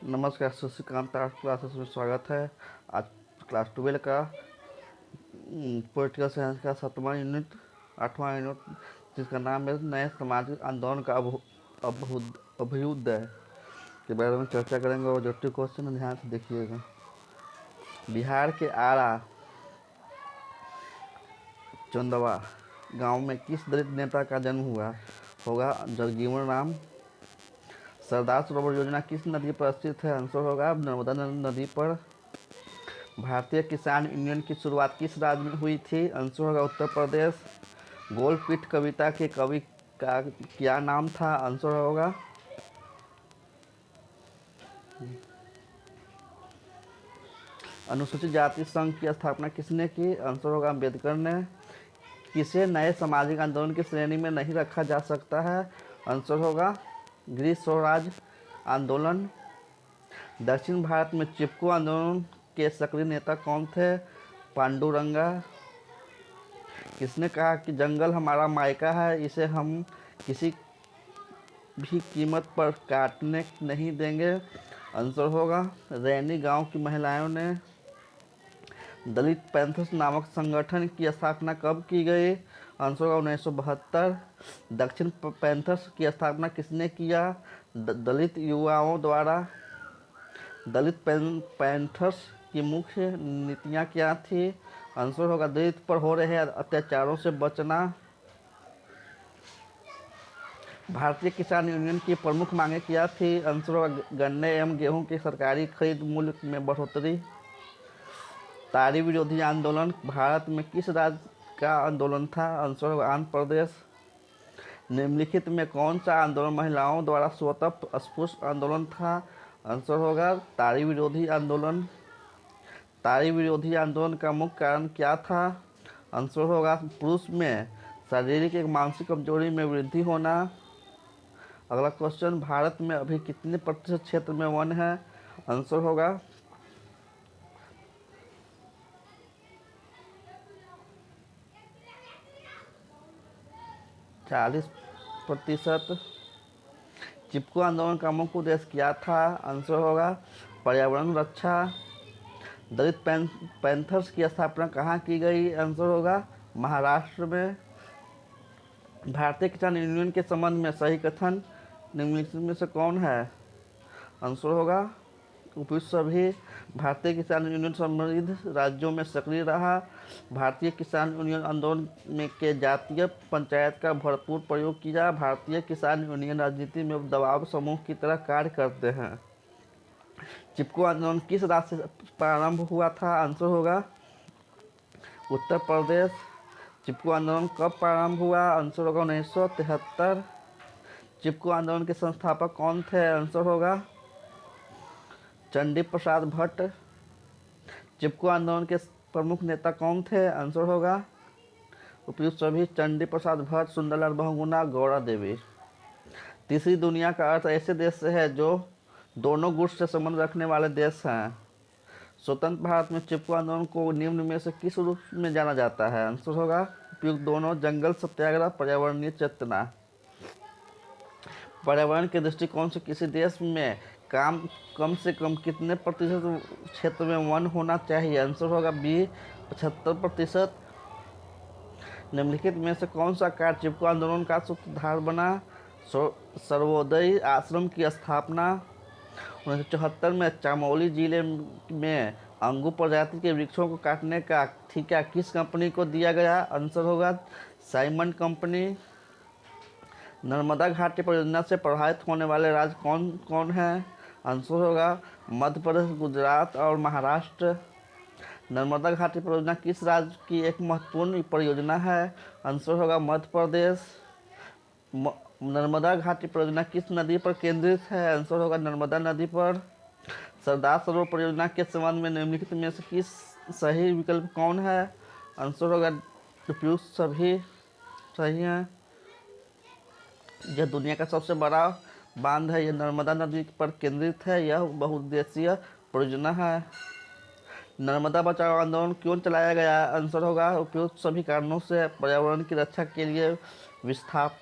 नमस्कार, Shashikant art classes में स्वागत है। आज क्लास 12 का पॉलिटिकल साइंस का 7वां यूनिट 8वां यूनिट, जिसका नाम है नए सामाजिक आंदोलन का अभ्युदय के बारे में चर्चा करेंगे। ऑब्जेक्टिव क्वेश्चन ध्यान से देखिएगा। बिहार के आरा चंदवा गांव में किस दलित नेता का जन्म हुआ होगा? जगजीवन राम। सरदार सरोवर योजना किस नदी पर स्थित है? आंसर होगा नर्मदा नदी पर। भारतीय किसान यूनियन की शुरुआत किस राज्य में हुई थी? आंसर होगा उत्तर प्रदेश। गोलपीठ कविता के कवि का क्या नाम था? आंसर होगा अनुसूचित जाति संघ की स्थापना किसने की? आंसर होगा अम्बेडकर ने। किसे नए सामाजिक आंदोलन की श्रेणी में नहीं रखा जा सकता है? आंसर होगा गृह स्वराज आंदोलन। दक्षिण भारत में चिपको आंदोलन के सक्रिय नेता कौन थे? पांडुरंगा। किसने कहा कि जंगल हमारा मायका है, इसे हम किसी भी कीमत पर काटने नहीं देंगे? आंसर होगा रैनी गांव की महिलाओं ने। दलित पैंथर्स नामक संगठन की स्थापना कब की गई? आंसर होगा 1972। दक्षिण पैंथर्स की स्थापना किसने किया? दलित युवाओं द्वारा। दलित पैंथर्स की मुख्य नीतियाँ क्या थी? आंसर होगा दलित पर हो रहे अत्याचारों से बचना। भारतीय किसान यूनियन की प्रमुख मांगें क्या थी? आंसर होगा गन्ने एवं गेहूं की सरकारी खरीद मूल्य में बढ़ोतरी। तारी विरोधी आंदोलन भारत में किस राज्य का आंदोलन था? आंसर होगा आंध्र प्रदेश। निम्नलिखित में कौन सा आंदोलन महिलाओं द्वारा स्वतः स्पष्ट आंदोलन था? आंसर होगा तारी विरोधी आंदोलन। तारी विरोधी आंदोलन का मुख्य कारण क्या था? आंसर होगा पुरुष में शारीरिक एक मानसिक कमजोरी में वृद्धि होना। अगला क्वेश्चन, भारत में अभी कितने प्रतिशत क्षेत्र में वन है? आंसर होगा 40%। चिपको आंदोलन का मुख्य उद्देश्य क्या था? आंसर होगा पर्यावरण रक्षा। दलित पैंथर्स की स्थापना कहाँ की गई? आंसर होगा महाराष्ट्र में। भारतीय किसान यूनियन के संबंध में सही कथन निम्नलिखित में से कौन है? आंसर होगा उपयुक्त सभी। भारतीय किसान यूनियन समृद्ध राज्यों में सक्रिय रहा। भारतीय किसान यूनियन आंदोलन में के जातीय पंचायत का भरपूर प्रयोग किया। भारतीय किसान यूनियन राजनीति में दबाव समूह की तरह कार्य करते हैं। चिपको आंदोलन किस राज्य से प्रारंभ हुआ था? आंसर होगा उत्तर प्रदेश। चिपको आंदोलन कब प्रारंभ हुआ? आंसर होगा 1973। चिपको आंदोलन के संस्थापक कौन थे? आंसर होगा चंडी प्रसाद भट्ट। चिपको आंदोलन के प्रमुख नेता कौन थे? आंसर होगा उपयुक्त सभी चंडी प्रसाद भट्ट, सुंदरलाल बहुगुणा, गौरा देवी। तीसरी दुनिया का अर्थ ऐसे देश से है जो दोनों गुट से संबंध रखने वाले देश हैं। स्वतंत्र भारत में चिपको आंदोलन को निम्न में से किस रूप में जाना जाता है? आंसर होगा उपयुक्त दोनों, जंगल सत्याग्रह, पर्यावरणीय चेतना। पर्यावरण के दृष्टिकोण से किसी देश में कम से कम कितने प्रतिशत क्षेत्र में वन होना चाहिए? आंसर होगा 75%। निम्नलिखित में से कौन सा कार्य चिपको आंदोलन का सूत्रधार बना? सर्वोदय आश्रम की स्थापना। 1974 में चमोली जिले में अंगू प्रजाति के वृक्षों को काटने का ठेका किस कंपनी को दिया गया? आंसर होगा साइमंड कंपनी। नर्मदा घाटी परियोजना से प्रभावित होने वाले राज्य कौन कौन हैं? आंसर होगा मध्य प्रदेश, गुजरात और महाराष्ट्र। नर्मदा घाटी परियोजना किस राज्य की एक महत्वपूर्ण परियोजना है? आंसर होगा मध्य प्रदेश। नर्मदा घाटी परियोजना किस नदी पर केंद्रित है? आंसर होगा नर्मदा नदी पर। सरदार सरोवर परियोजना के संबंध में निम्नलिखित में से किस सही विकल्प कौन है? आंसर होगा उपयुक्त सभी सही हैं। यह दुनिया का सबसे बड़ा बांध है। यह नर्मदा नदी पर केंद्रित है। यह बहुउद्देशीय परियोजना है। नर्मदा बचाओ आंदोलन क्यों चलाया गया? आंसर होगा उपयुक्त सभी कारणों से। पर्यावरण की रक्षा के लिए, विस्थापन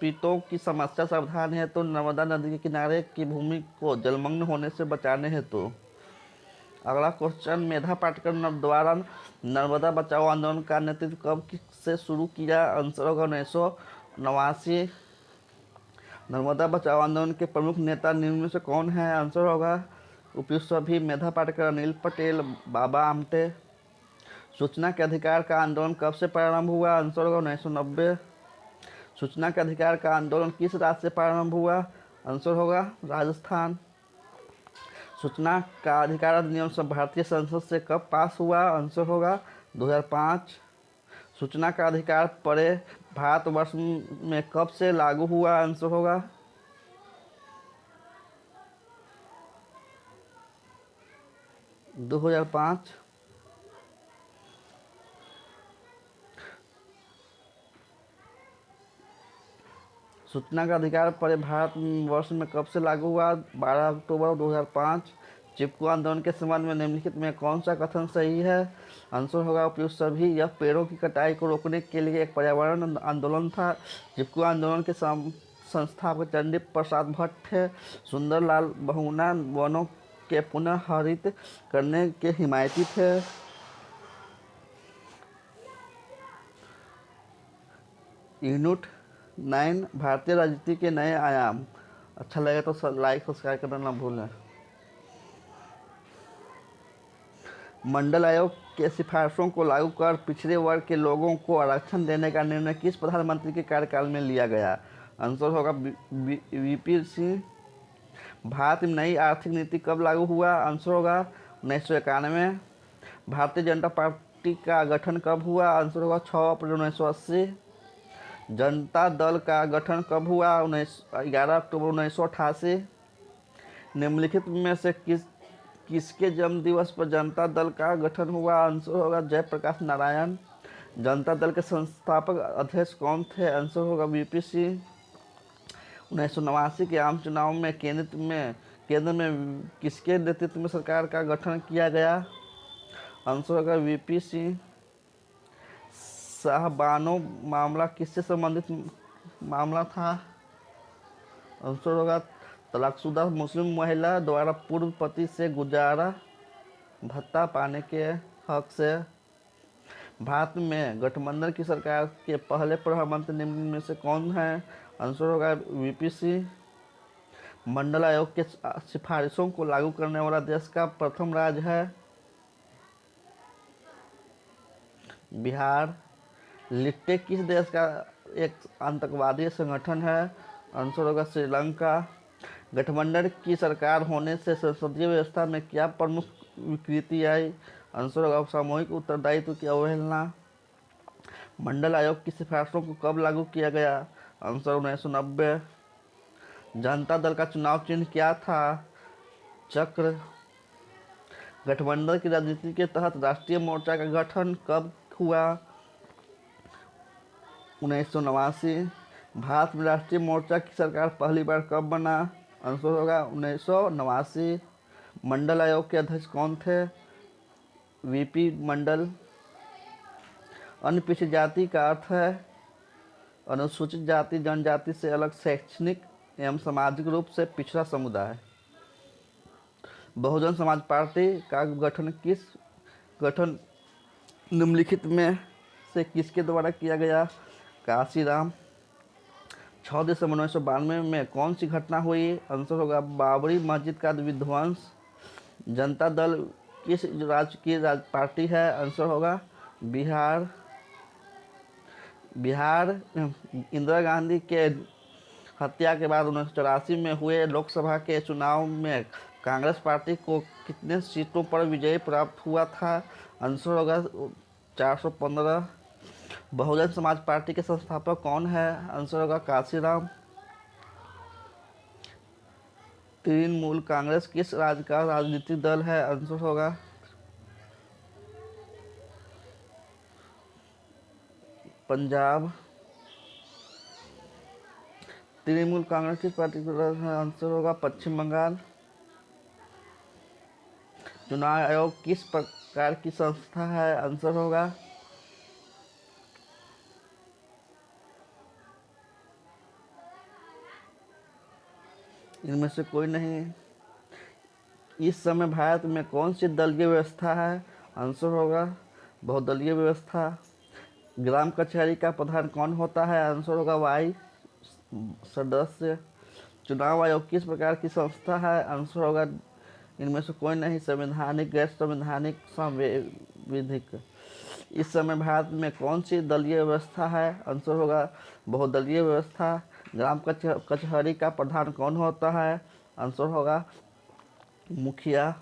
जलस्फीतों की समस्या समाधान हेतु नर्मदा नदी के किनारे की भूमि को जलमग्न होने से बचाने हेतु। अगला क्वेश्चन, मेधा पाटकर द्वारा नर्मदा बचाओ आंदोलन का नेतृत्व कब से शुरू किया? आंसर होगा 1989। नर्मदा बचाओ आंदोलन के प्रमुख नेता निम्न में से कौन है? आंसर होगा उपयुक्त सभी, मेधा पाटकर, अनिल पटेल, बाबा आमटे। सूचना के अधिकार का आंदोलन कब से प्रारंभ हुआ? आंसर होगा 1990। सूचना के अधिकार का आंदोलन किस राज्य से प्रारंभ हुआ? आंसर होगा राजस्थान। सूचना का अधिकार अधिनियम सब भारतीय संसद से कब पास हुआ? आंसर होगा 2005। सूचना का अधिकार परे भारतवर्ष में कब से लागू हुआ? आंसर होगा 2005। सूचना का अधिकार परे भारत वर्ष में कब से लागू हुआ? 12 अक्टूबर 2005। चिपको आंदोलन के संबंध में निम्नलिखित में कौन सा कथन सही है? आंसर होगा उपयुक्त सभी, यह पेड़ों की कटाई को रोकने के लिए एक पर्यावरण आंदोलन था। चिपको आंदोलन के संस्थापक चंडी प्रसाद भट्ट थे। सुंदरलाल बहुगुणा वनों के पुनः हरित करने के हिमायती थे। यूनिट 9, भारतीय राजनीति के नए आयाम। अच्छा लगे तो लाइक सब्सक्राइब करना ना भूलें। मंडल आयोग के सिफारिशों को लागू कर पिछड़े वर्ग के लोगों को आरक्षण देने का निर्णय किस प्रधानमंत्री के कार्यकाल में लिया गया? आंसर होगा वीपी सिंह। भारत में नई आर्थिक नीति कब लागू हुआ? आंसर होगा 1991। भारतीय जनता पार्टी का गठन कब हुआ? आंसर होगा 6 अप्रैल 1980। जनता दल का गठन कब हुआ? 11 अक्टूबर 1988। निम्नलिखित में से किसके जन्म दिवस पर जनता दल का गठन हुआ? आंसर होगा जयप्रकाश नारायण। जनता दल के संस्थापक अध्यक्ष कौन थे? आंसर होगा वीपी सिंह। 1989 के आम चुनाव में केंद्र में किसके नेतृत्व में सरकार का गठन किया गया? आंसर होगा वीपी सिंह। शाहबानो मामला किससे संबंधित मामला था? आंसर होगा तलाकशुदा मुस्लिम महिला द्वारा पूर्व पति से गुजारा भत्ता पाने के हक से। भारत में गठबंधन की सरकार के पहले प्रधानमंत्री निम्न में से कौन है? आंसर होगा वीपी सिंह। मंडल आयोग के सिफारिशों को लागू करने वाला देश का प्रथम राज्य है बिहार। लिट्टे किस देश का एक आतंकवादी संगठन है? आंसर होगा श्रीलंका। गठबंधन की सरकार होने से संसदीय व्यवस्था में क्या प्रमुख विकृति आई? आंसर होगा सामूहिक उत्तरदायित्व की अवहेलना। मंडल आयोग की सिफारिशों को कब लागू किया गया? आंसर 1990। जनता दल का चुनाव चिन्ह क्या था? चक्र। गठबंधन की राजनीति के तहत राष्ट्रीय मोर्चा का गठन कब हुआ? 1989। भारत में राष्ट्रीय मोर्चा की सरकार पहली बार कब बना? आंसर होगा 1989। मंडल आयोग के अध्यक्ष कौन थे? वीपी मंडल। अनुसूचित जाति का अर्थ है अनुसूचित जाति जनजाति से अलग शैक्षणिक एवं सामाजिक रूप से पिछड़ा समुदाय। बहुजन समाज पार्टी का गठन निम्नलिखित में से किसके द्वारा किया गया? काशीराम। 6 दिसंबर 1992 में कौन सी घटना हुई? आंसर होगा बाबरी मस्जिद का विध्वंस। जनता दल किस राज्य की पार्टी है? आंसर होगा बिहार। इंदिरा गांधी के हत्या के बाद 1984 में हुए लोकसभा के चुनाव में कांग्रेस पार्टी को कितने सीटों पर विजय प्राप्त हुआ था? आंसर होगा 415। बहुजन समाज पार्टी के संस्थापक कौन है? आंसर होगा काशीराम। तृणमूल कांग्रेस किस राज्य का राजनीतिक दल है? आंसर होगा पंजाब। तृणमूल कांग्रेस किस पार्टी का है? आंसर होगा पश्चिम बंगाल। चुनाव आयोग किस प्रकार की संस्था है? आंसर होगा इनमें से कोई नहीं। इस समय भारत में कौन सी दलीय व्यवस्था है? आंसर होगा बहुदलीय व्यवस्था। ग्राम कचहरी का प्रधान कौन होता है? आंसर होगा वाई सदस्य। चुनाव आयोग किस प्रकार की संस्था है? आंसर होगा इनमें से कोई नहीं, संवैधानिक, गैर संवैधानिक, संवैधानिक। इस समय भारत में कौन सी दलीय व्यवस्था है? आंसर होगा बहुदलीय व्यवस्था। ग्राम कचहरी का प्रधान कौन होता है? आंसर होगा मुखिया।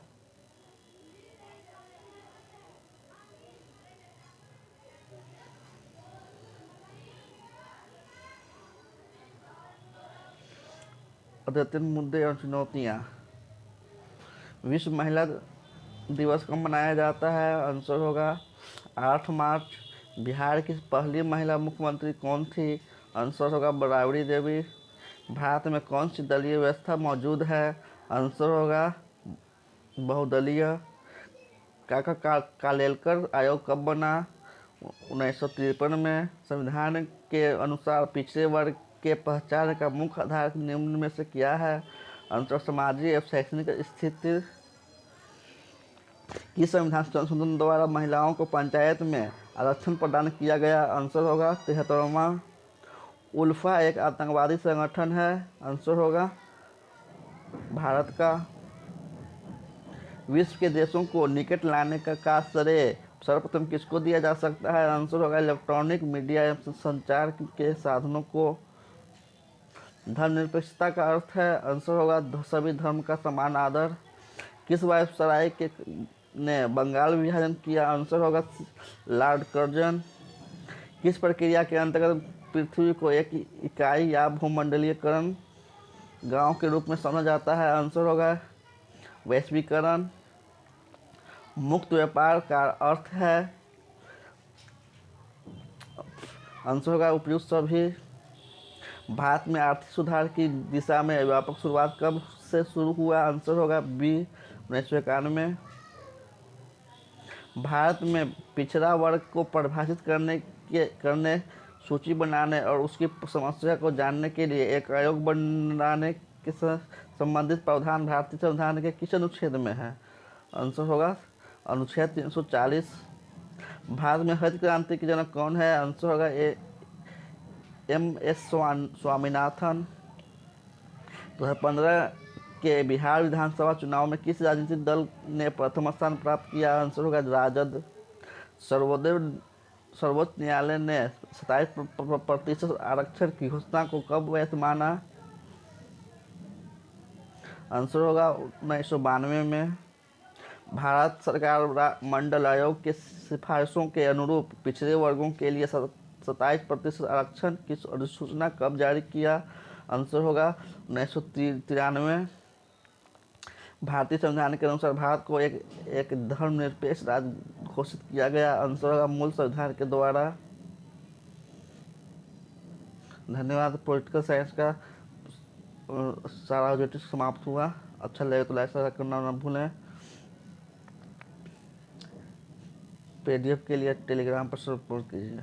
अद्यतन मुद्दे और चुनौतियाँ। विश्व महिला दिवस कब मनाया जाता है? आंसर होगा 8 मार्च। बिहार की पहली महिला मुख्यमंत्री कौन थी? आंसर होगा राबड़ी देवी। भारत में कौन सी दलीय व्यवस्था मौजूद है? आंसर होगा बहुदलीय। कालेलकर आयोग कब बना? 1953 में। संविधान के अनुसार पिछड़े वर्ग के पहचान का मुख्य आधार निम्न में से क्या है? आंसर सामाजिक एवं शैक्षणिक स्थिति। किस संविधान संशोधन द्वारा महिलाओं को पंचायत में आरक्षण प्रदान किया गया? आंसर होगा 73वां। उल्फा एक आतंकवादी संगठन है। आंसर होगा भारत का। विश्व के देशों को निकट लाने का श्रेय सर्वप्रथम किसको दिया जा सकता है? आंसर होगा इलेक्ट्रॉनिक मीडिया एवं संचार के साधनों को। धर्मनिरपेक्षता का अर्थ है? आंसर होगा सभी धर्म का समान आदर। किस वायसराय के ने बंगाल विभाजन किया? आंसर होगा लॉर्ड कर्जन। किस प्रक्रिया के अंतर्गत पृथ्वी को एक इकाई या भूमंडलीकरण गांव के रूप में समझा जाता है? आंसर होगा वैश्वीकरण। मुक्त व्यापार का अर्थ है? आंसर होगा उपयुक्त सभी। भारत में आर्थिक सुधार की दिशा में व्यापक शुरुआत कब से शुरू हुआ? आंसर होगा 1991। भारत में पिछड़ा वर्ग को परिभाषित करने सूची बनाने और उसकी समस्या को जानने के लिए एक आयोग बनाने के संबंधित प्रावधान भारतीय संविधान के किस अनुच्छेद में है? आंसर होगा अनुच्छेद 340। भारत में हरित क्रांति के जनक कौन है? आंसर होगा एम.एस. स्वामीनाथन। 2015 के बिहार विधानसभा चुनाव में किस राजनीतिक दल ने प्रथम स्थान प्राप्त किया? आंसर होगा राजद। सर्वोच्च न्यायालय ने 27% आरक्षण की घोषणा को कब वैध माना? आंसर होगा 1992 में। भारत सरकार मंडल आयोग के सिफारिशों के अनुरूप पिछड़े वर्गों के लिए 27% आरक्षण की अधिसूचना कब जारी किया? आंसर होगा 1993। भारतीय संविधान के अनुसार भारत को एक धर्मनिरपेक्ष राज्य घोषित किया गया। आंसर होगा मूल संविधान के द्वारा। धन्यवाद। पॉलिटिकल साइंस का सारा ऑब्जेक्टिव समाप्त हुआ। अच्छा लगे तो लाइक शेयर करना ना भूलें। PDF के लिए टेलीग्राम पर सपोर्ट कीजिए।